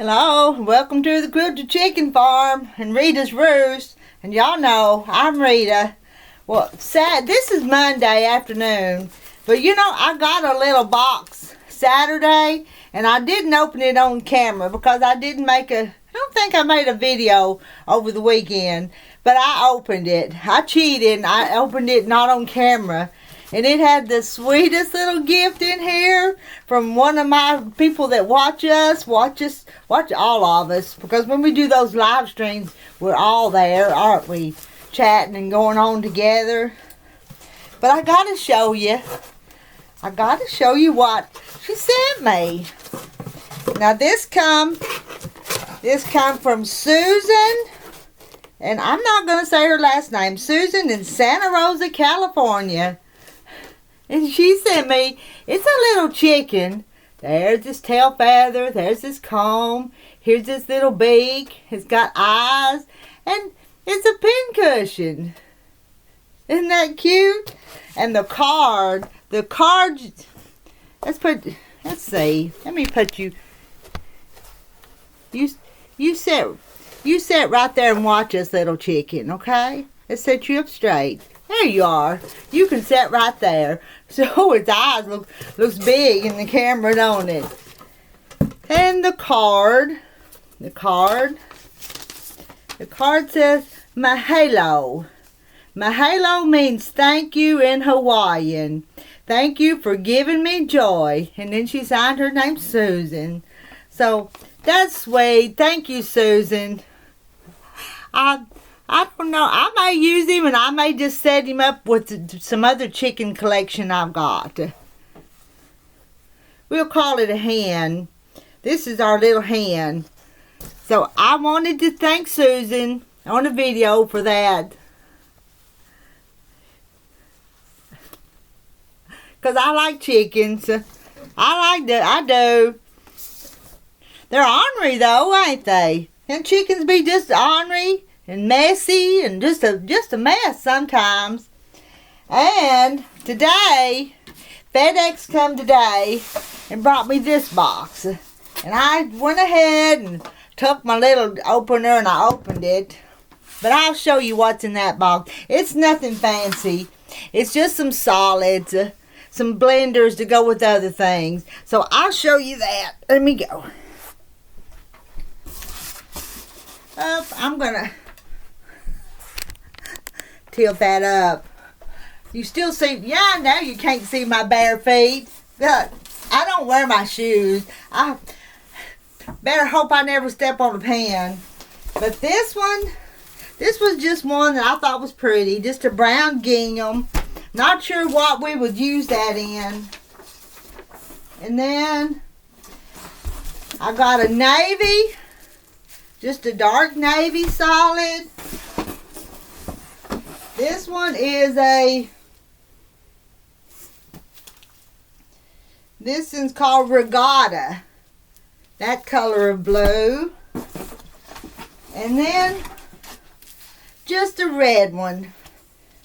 Hello, welcome to the Quilted Chicken Farm and Rita's Roost. And y'all know I'm Rita. Well, this is Monday afternoon, but you know I got a little box Saturday, and I didn't open it on camera because I don't think I made a video over the weekend, but I opened it. I cheated and I opened it not on camera. And it had the sweetest little gift in here from one of my people that watch all of us. Because when we do those live streams, we're all there, aren't we? Chatting and going on together. But I gotta show you. What she sent me. Now this come from Susan. And I'm not gonna say her last name. Susan in Santa Rosa, California. And she sent me, it's a little chicken. There's this tail feather. There's this comb. Here's this little beak. It's got eyes. And it's a pincushion. Isn't that cute? And the card. Let's see. Let me put you. You sit right there and watch this little chicken, okay? Let's set you up straight. There you are. You can sit right there. So its eyes looks big in the camera, don't it? And the card says mahalo. Mahalo means thank you in Hawaiian. Thank you for giving me joy. And then she signed her name Susan. So that's sweet. Thank you, Susan. I don't know. I may use him and I may just set him up with some other chicken collection I've got. We'll call it a hen. This is our little hen. So I wanted to thank Susan on the video for that. Because I like chickens. I do. They're ornery though, ain't they? And chickens be just ornery and messy and just a mess sometimes. And today, FedEx come today and brought me this box. And I went ahead and took my little opener and I opened it. But I'll show you what's in that box. It's nothing fancy. It's just some solids, some blenders to go with other things. So I'll show you that. Let me go. I'm gonna tilt that up. You still see, yeah, now you can't see my bare feet. Look, I don't wear my shoes. I better hope I never step on a pan. But this was just one that I thought was pretty. Just a brown gingham. Not sure what we would use that in. And then I got a navy. Just a dark navy solid. This one is this one's called Regatta. That color of blue. And then just a red one.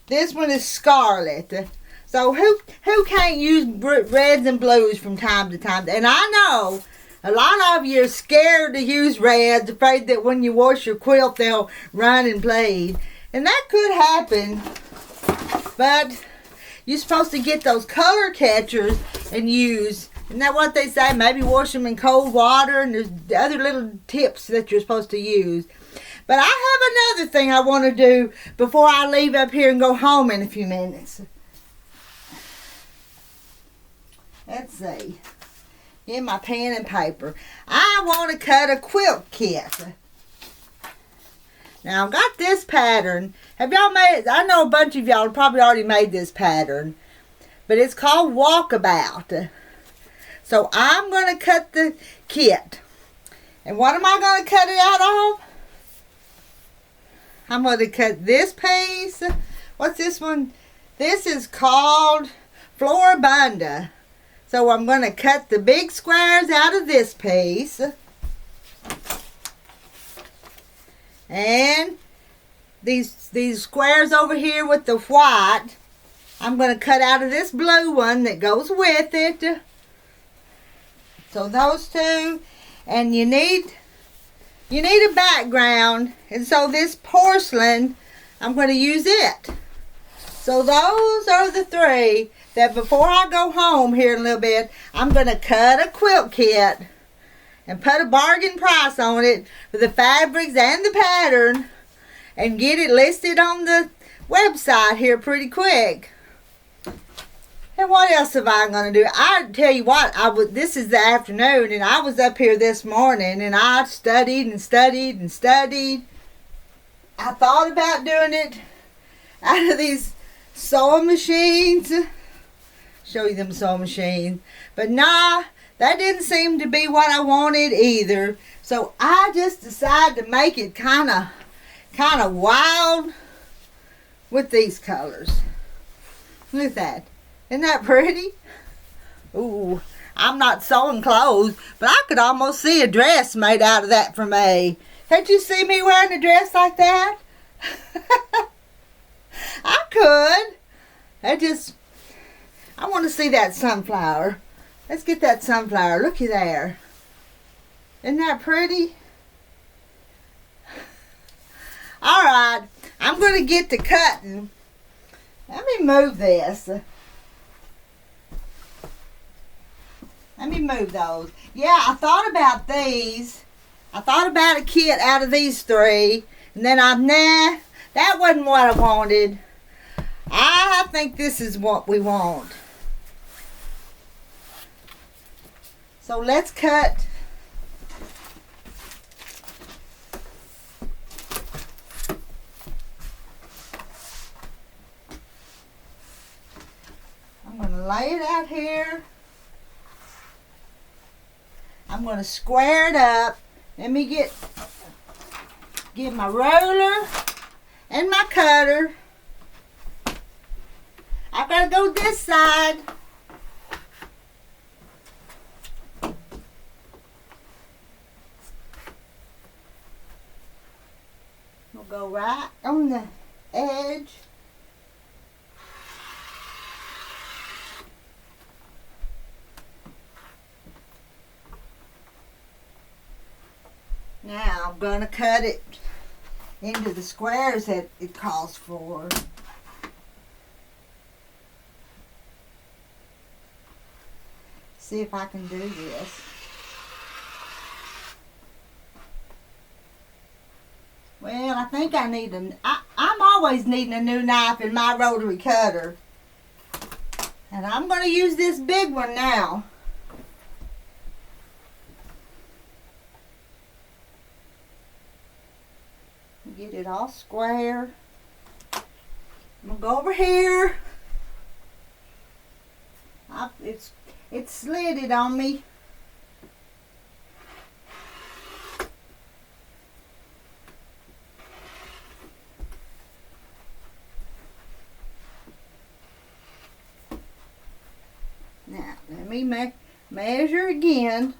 This one is scarlet. So who can't use reds and blues from time to time? And I know a lot of you are scared to use reds, afraid that when you wash your quilt they'll run and bleed. And that could happen, but you're supposed to get those color catchers and use. Isn't that what they say? Maybe wash them in cold water, and there's other little tips that you're supposed to use. But I have another thing I want to do before I leave up here and go home in a few minutes. Let's see. Get my pen and paper. I want to cut a quilt kit. Now, I've got this pattern. Have y'all made it? I know a bunch of y'all probably already made this pattern. But it's called Walkabout. So, I'm going to cut the kit. And what am I going to cut it out of? I'm going to cut this piece. What's this one? This is called Floribunda. So, I'm going to cut the big squares out of this piece. And these squares over here with the white, I'm going to cut out of this blue one that goes with it. So those two. And you need you need a background, and so this porcelain, I'm going to use it. So those are the three that before I go home here in a little bit, I'm going to cut a quilt kit and put a bargain price on it for the fabrics and the pattern and get it listed on the website here pretty quick. And what else am I going to do? I tell you what, this is the afternoon, and I was up here this morning, and I studied and studied and studied. I thought about doing it out of these sewing machines. Show you them sewing machines. But nah, that didn't seem to be what I wanted either. So I just decided to make it kind of wild with these colors. Look at that. Isn't that pretty? Ooh, I'm not sewing clothes, but I could almost see a dress made out of that for me. Can't you see me wearing a dress like that? I could. I want to see that sunflower. Let's get that sunflower. Looky there. Isn't that pretty? All right, I'm going to get to cutting. Let me move this. Let me move those. Yeah, I thought about these. I thought about a kit out of these three. And then nah, that wasn't what I wanted. I think this is what we want. So let's cut. I'm going to lay it out here. I'm going to square it up. Let me get my roller and my cutter. I've got to go this side. We'll go right on the edge. Now I'm going to cut it into the squares that it calls for. See if I can do this. Well, I think I need I'm always needing a new knife in my rotary cutter. And I'm going to use this big one now. Get it all square. I'm going to go over here. It slid it on me. Now, let me measure again.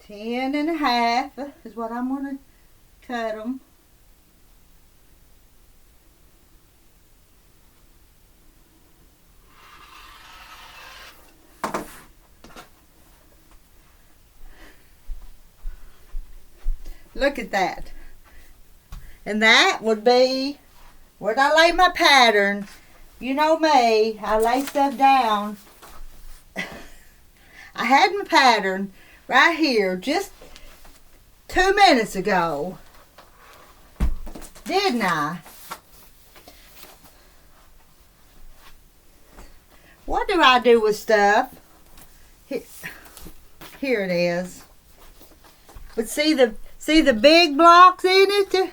10 and a half is what I'm going to cut them. Look at that. And that would be where I lay my pattern. You know me, I lay stuff down. I had my pattern right here just 2 minutes ago. Didn't I? What do I do with stuff? Here it is. But see the big blocks in it?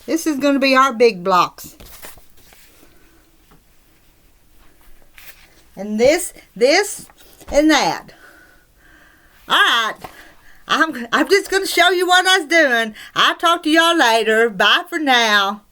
This is going to be our big blocks. And this, and that. Alright. I'm just going to show you what I was doing. I'll talk to y'all later. Bye for now.